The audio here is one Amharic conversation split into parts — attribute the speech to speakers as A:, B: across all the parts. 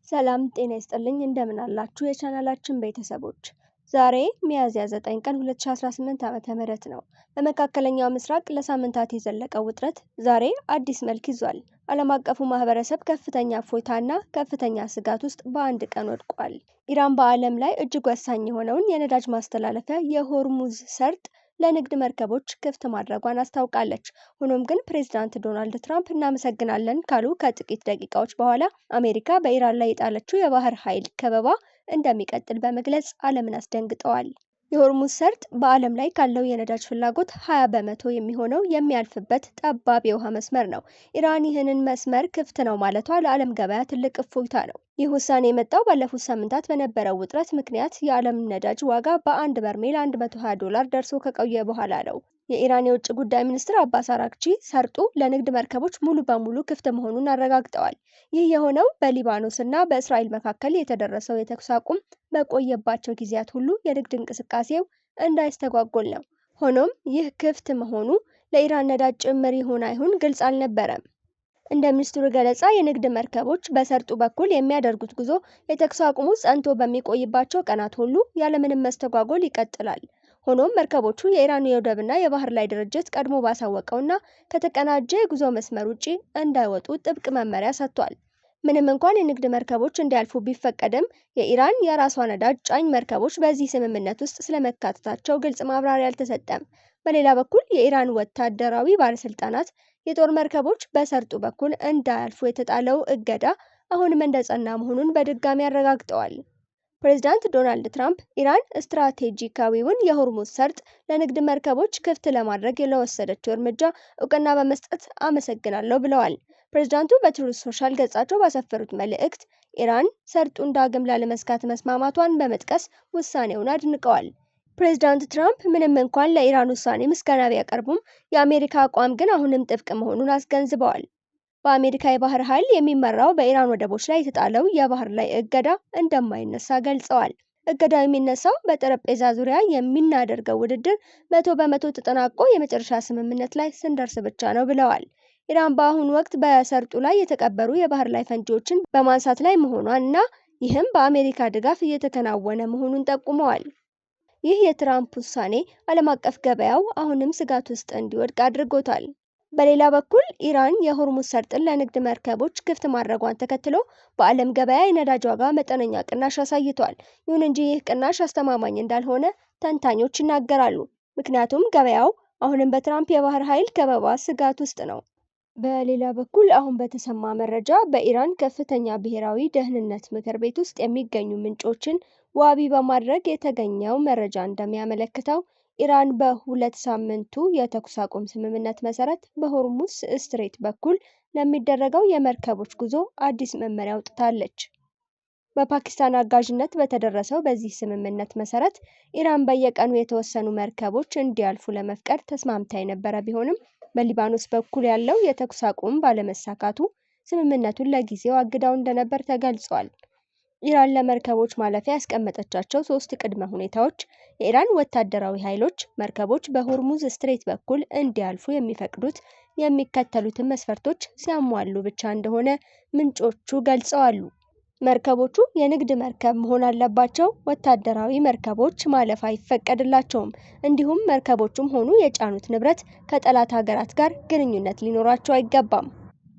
A: ሰላም ጤና ይስጥልኝ እንደምን አላችሁ የቻናላችን ቤተሰቦች። ዛሬ ሚያዝያ 9 ቀን 2018 ዓ.ም ነው። በመካከለኛው ምስራቅ ለሳምንታት የዘለቀው ውጥረት ዛሬ አዲስ መልክ ይዟል። ዓለም አቀፉ ማህበረሰብ ከፍተኛ እፎይታና ከፍተኛ ስጋት ውስጥ በአንድ ቀን ወድቋል። ኢራን በዓለም ላይ እጅግ ወሳኝ የሆነውን የነዳጅ ማስተላለፊያ የሆርሙዝ ሰርጥ ለንግድ መርከቦች ክፍት ማድረጓን አስታውቃለች። ሆኖም ግን ፕሬዝዳንት ዶናልድ ትራምፕ እናመሰግናለን ካሉ ከጥቂት ደቂቃዎች በኋላ አሜሪካ በኢራን ላይ የጣለችው የባህር ኃይል ከበባ እንደሚቀጥል በመግለጽ ዓለምን አስደንግጠዋል። የሆርሙዝ ሰርጥ በዓለም ላይ ካለው የነዳጅ ፍላጎት 20 በመቶ የሚሆነው የሚያልፍበት ጠባብ የውሃ መስመር ነው። ኢራን ይህንን መስመር ክፍት ነው ማለቷ ለዓለም ገበያ ትልቅ እፎይታ ነው። ይህ ውሳኔ የመጣው ባለፉት ሳምንታት በነበረው ውጥረት ምክንያት የዓለም ነዳጅ ዋጋ በአንድ በርሜል $120 ደርሶ ከቆየ በኋላ ነው። የኢራን የውጭ ጉዳይ ሚኒስትር አባስ አራግቺ ሰርጡ ለንግድ መርከቦች ሙሉ በሙሉ ክፍት መሆኑን አረጋግጠዋል። ይህ የሆነው በሊባኖስ እና በእስራኤል መካከል የተደረሰው የተኩስ አቁም በቆየባቸው ጊዜያት ሁሉ የንግድ እንቅስቃሴው እንዳይስተጓጎል ነው። ሆኖም ይህ ክፍት መሆኑ ለኢራን ነዳጅ ጭምር ይሁን አይሁን ግልጽ አልነበረም። እንደ ሚኒስትሩ ገለጻ የንግድ መርከቦች በሰርጡ በኩል የሚያደርጉት ጉዞ የተኩስ አቁሙ ጸንቶ በሚቆይባቸው ቀናት ሁሉ ያለምንም መስተጓጎል ይቀጥላል። ሆኖም መርከቦቹ የኢራን የወደብና የባህር ላይ ድርጅት ቀድሞ ባሳወቀውና ከተቀናጀ የጉዞ መስመር ውጪ እንዳይወጡ ጥብቅ መመሪያ ሰጥቷል። ምንም እንኳን የንግድ መርከቦች እንዲያልፉ ቢፈቀድም የኢራን የራሷ ነዳጅ ጫኝ መርከቦች በዚህ ስምምነት ውስጥ ስለመካተታቸው ግልጽ ማብራሪያ አልተሰጠም። በሌላ በኩል የኢራን ወታደራዊ ባለስልጣናት የጦር መርከቦች በሰርጡ በኩል እንዳያልፉ የተጣለው እገዳ አሁንም እንደጸና መሆኑን በድጋሚ አረጋግጠዋል። ፕሬዝዳንት ዶናልድ ትራምፕ ኢራን ስትራቴጂካዊውን የሆርሙዝ ሰርጥ ለንግድ መርከቦች ክፍት ለማድረግ ለወሰደችው እርምጃ እውቅና በመስጠት አመሰግናለሁ ብለዋል። ፕሬዝዳንቱ በትሩዝ ሶሻል ገጻቸው ባሰፈሩት መልእክት ኢራን ሰርጡን ዳግም ላለመስካት መስማማቷን በመጥቀስ ውሳኔውን አድንቀዋል። ፕሬዝዳንት ትራምፕ ምንም እንኳን ለኢራን ውሳኔ ምስጋና ቢያቀርቡም የአሜሪካ አቋም ግን አሁንም ጥብቅ መሆኑን አስገንዝበዋል። በአሜሪካ የባህር ኃይል የሚመራው በኢራን ወደቦች ላይ የተጣለው የባህር ላይ እገዳ እንደማይነሳ ገልጸዋል። እገዳው የሚነሳው በጠረጴዛ ዙሪያ የሚናደርገው ውድድር 100% ተጠናቆ የመጨረሻ ስምምነት ላይ ስንደርስ ብቻ ነው ብለዋል። ኢራን በአሁኑ ወቅት በሰርጡ ላይ የተቀበሩ የባህር ላይ ፈንጂዎችን በማንሳት ላይ መሆኗን እና ይህም በአሜሪካ ድጋፍ እየተከናወነ መሆኑን ጠቁመዋል። ይህ የትራምፕ ውሳኔ ዓለም አቀፍ ገበያው አሁንም ስጋት ውስጥ እንዲወድቅ አድርጎታል። በሌላ በኩል ኢራን የሆርሙዝ ሰርጥን ለንግድ መርከቦች ክፍት ማድረጓን ተከትሎ በዓለም ገበያ የነዳጅ ዋጋ መጠነኛ ቅናሽ አሳይቷል። ይሁን እንጂ ይህ ቅናሽ አስተማማኝ እንዳልሆነ ተንታኞች ይናገራሉ። ምክንያቱም ገበያው አሁንም በትራምፕ የባህር ኃይል ከበባ ስጋት ውስጥ ነው። በሌላ በኩል አሁን በተሰማ መረጃ በኢራን ከፍተኛ ብሔራዊ ደህንነት ምክር ቤት ውስጥ የሚገኙ ምንጮችን ዋቢ በማድረግ የተገኘው መረጃ እንደሚያመለክተው ኢራን በሁለት ሳምንቱ የተኩስ አቁም ስምምነት መሰረት በሆርሙዝ ስትሬት በኩል ለሚደረገው የመርከቦች ጉዞ አዲስ መመሪያ አውጥታለች። በፓኪስታን አጋዥነት በተደረሰው በዚህ ስምምነት መሰረት ኢራን በየቀኑ የተወሰኑ መርከቦች እንዲያልፉ ለመፍቀድ ተስማምታ የነበረ ቢሆንም በሊባኖስ በኩል ያለው የተኩስ አቁም ባለመሳካቱ ስምምነቱን ለጊዜው አግዳው እንደነበር ተገልጿል። ኢራን ለመርከቦች ማለፊያ ያስቀመጠቻቸው 3 ቅድመ ሁኔታዎች የኢራን ወታደራዊ ኃይሎች መርከቦች በሆርሙዝ ስትሬት በኩል እንዲያልፉ የሚፈቅዱት የሚከተሉትን መስፈርቶች ሲያሟሉ ብቻ እንደሆነ ምንጮቹ ገልጸዋል። መርከቦቹ የንግድ መርከብ መሆን አለባቸው። ወታደራዊ መርከቦች ማለፍ አይፈቀድላቸውም። እንዲሁም መርከቦቹም ሆኑ የጫኑት ንብረት ከጠላት ሀገራት ጋር ግንኙነት ሊኖራቸው አይገባም።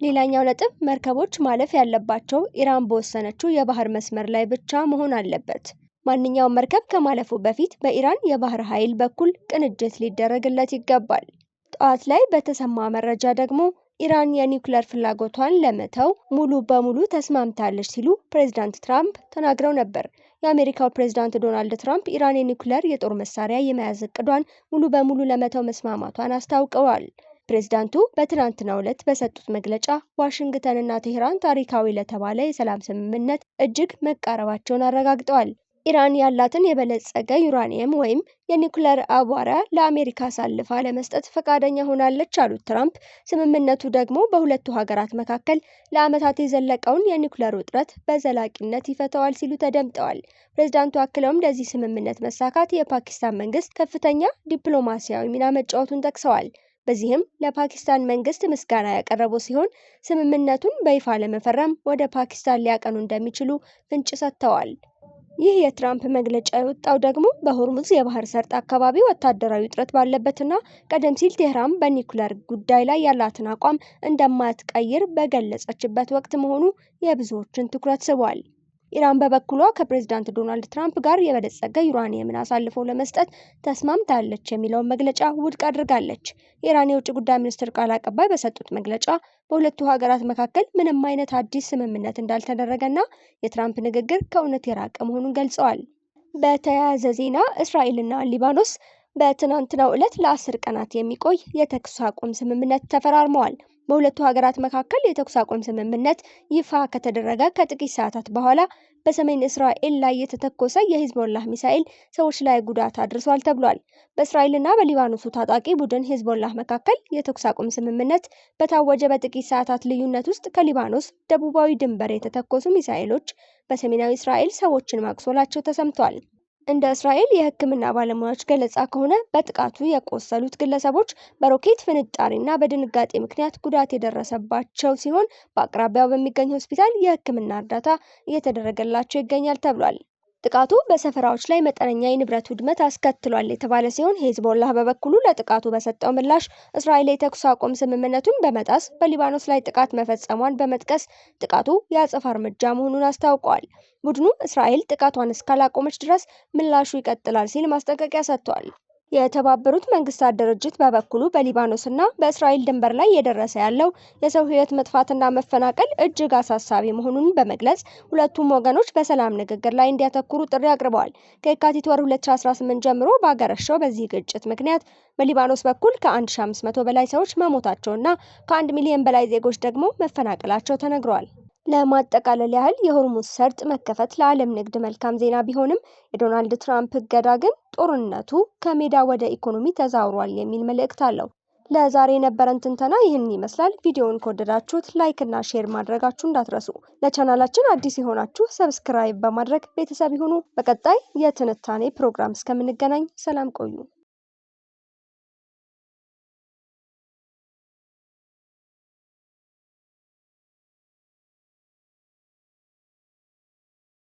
A: ሌላኛው ነጥብ መርከቦች ማለፍ ያለባቸው ኢራን በወሰነችው የባህር መስመር ላይ ብቻ መሆን አለበት። ማንኛውም መርከብ ከማለፉ በፊት በኢራን የባህር ኃይል በኩል ቅንጅት ሊደረግለት ይገባል። ጠዋት ላይ በተሰማ መረጃ ደግሞ ኢራን የኒውክሌር ፍላጎቷን ለመተው ሙሉ በሙሉ ተስማምታለች ሲሉ ፕሬዝዳንት ትራምፕ ተናግረው ነበር። የአሜሪካው ፕሬዝዳንት ዶናልድ ትራምፕ ኢራን የኒውክሌር የጦር መሳሪያ የመያዝ እቅዷን ሙሉ በሙሉ ለመተው መስማማቷን አስታውቀዋል። ፕሬዝዳንቱ በትናንትናው ዕለት በሰጡት መግለጫ ዋሽንግተንና ቴህራን ታሪካዊ ለተባለ የሰላም ስምምነት እጅግ መቃረባቸውን አረጋግጠዋል። ኢራን ያላትን የበለጸገ ዩራኒየም ወይም የኒውክሌር አቧራ ለአሜሪካ አሳልፋ ለመስጠት ፈቃደኛ ሆናለች ያሉት ትራምፕ ስምምነቱ ደግሞ በሁለቱ ሀገራት መካከል ለዓመታት የዘለቀውን የኒውክሌር ውጥረት በዘላቂነት ይፈታዋል ሲሉ ተደምጠዋል። ፕሬዝዳንቱ አክለውም ለዚህ ስምምነት መሳካት የፓኪስታን መንግስት ከፍተኛ ዲፕሎማሲያዊ ሚና መጫወቱን ጠቅሰዋል። በዚህም ለፓኪስታን መንግስት ምስጋና ያቀረቡ ሲሆን ስምምነቱን በይፋ ለመፈረም ወደ ፓኪስታን ሊያቀኑ እንደሚችሉ ፍንጭ ሰጥተዋል። ይህ የትራምፕ መግለጫ የወጣው ደግሞ በሆርሙዝ የባህር ሰርጥ አካባቢ ወታደራዊ ውጥረት ባለበትና ቀደም ሲል ቴህራን በኒውክሌር ጉዳይ ላይ ያላትን አቋም እንደማትቀይር በገለጸችበት ወቅት መሆኑ የብዙዎችን ትኩረት ስቧል። ኢራን በበኩሏ ከፕሬዝዳንት ዶናልድ ትራምፕ ጋር የበለጸገ ዩራኒየምን አሳልፈው ለመስጠት ተስማምታለች የሚለውን መግለጫ ውድቅ አድርጋለች። የኢራን የውጭ ጉዳይ ሚኒስትር ቃል አቀባይ በሰጡት መግለጫ በሁለቱ ሀገራት መካከል ምንም አይነት አዲስ ስምምነት እንዳልተደረገና የትራምፕ ንግግር ከእውነት የራቀ መሆኑን ገልጸዋል። በተያያዘ ዜና እስራኤልና ሊባኖስ በትናንትናው ዕለት ለ10 ቀናት የሚቆይ የተኩስ አቁም ስምምነት ተፈራርመዋል። በሁለቱ ሀገራት መካከል የተኩስ አቁም ስምምነት ይፋ ከተደረገ ከጥቂት ሰዓታት በኋላ በሰሜን እስራኤል ላይ የተተኮሰ የሂዝቦላህ ሚሳኤል ሰዎች ላይ ጉዳት አድርሷል ተብሏል። በእስራኤልና በሊባኖሱ ታጣቂ ቡድን ሂዝቦላህ መካከል የተኩስ አቁም ስምምነት በታወጀ በጥቂት ሰዓታት ልዩነት ውስጥ ከሊባኖስ ደቡባዊ ድንበር የተተኮሱ ሚሳኤሎች በሰሜናዊ እስራኤል ሰዎችን ማቁሰላቸው ተሰምቷል። እንደ እስራኤል የሕክምና ባለሙያዎች ገለጻ ከሆነ በጥቃቱ የቆሰሉት ግለሰቦች በሮኬት ፍንጣሪና በድንጋጤ ምክንያት ጉዳት የደረሰባቸው ሲሆን በአቅራቢያው በሚገኝ ሆስፒታል የሕክምና እርዳታ እየተደረገላቸው ይገኛል ተብሏል። ጥቃቱ በሰፈራዎች ላይ መጠነኛ የንብረት ውድመት አስከትሏል የተባለ ሲሆን ሂዝቦላህ በበኩሉ ለጥቃቱ በሰጠው ምላሽ እስራኤል የተኩስ አቁም ስምምነቱን በመጣስ በሊባኖስ ላይ ጥቃት መፈጸሟን በመጥቀስ ጥቃቱ የአጸፋ እርምጃ መሆኑን አስታውቋል። ቡድኑ እስራኤል ጥቃቷን እስካላቆመች ድረስ ምላሹ ይቀጥላል ሲል ማስጠንቀቂያ ሰጥቷል። የተባበሩት መንግስታት ድርጅት በበኩሉ በሊባኖስና በእስራኤል ድንበር ላይ እየደረሰ ያለው የሰው ሕይወት መጥፋትና መፈናቀል እጅግ አሳሳቢ መሆኑን በመግለጽ ሁለቱም ወገኖች በሰላም ንግግር ላይ እንዲያተኩሩ ጥሪ አቅርበዋል። ከየካቲት ወር 2018 ጀምሮ በአገረሸው በዚህ ግጭት ምክንያት በሊባኖስ በኩል ከ1500 በላይ ሰዎች መሞታቸውና ከ1 ሚሊዮን በላይ ዜጎች ደግሞ መፈናቀላቸው ተነግሯል። ለማጠቃለል ያህል የሆርሙዝ ሰርጥ መከፈት ለዓለም ንግድ መልካም ዜና ቢሆንም የዶናልድ ትራምፕ እገዳ ግን ጦርነቱ ከሜዳ ወደ ኢኮኖሚ ተዛውሯል የሚል መልእክት አለው። ለዛሬ የነበረን ትንተና ይህንን ይመስላል። ቪዲዮውን ከወደዳችሁት ላይክ እና ሼር ማድረጋችሁ እንዳትረሱ። ለቻናላችን አዲስ የሆናችሁ ሰብስክራይብ በማድረግ ቤተሰብ ይሁኑ። በቀጣይ የትንታኔ ፕሮግራም እስከምንገናኝ ሰላም ቆዩ።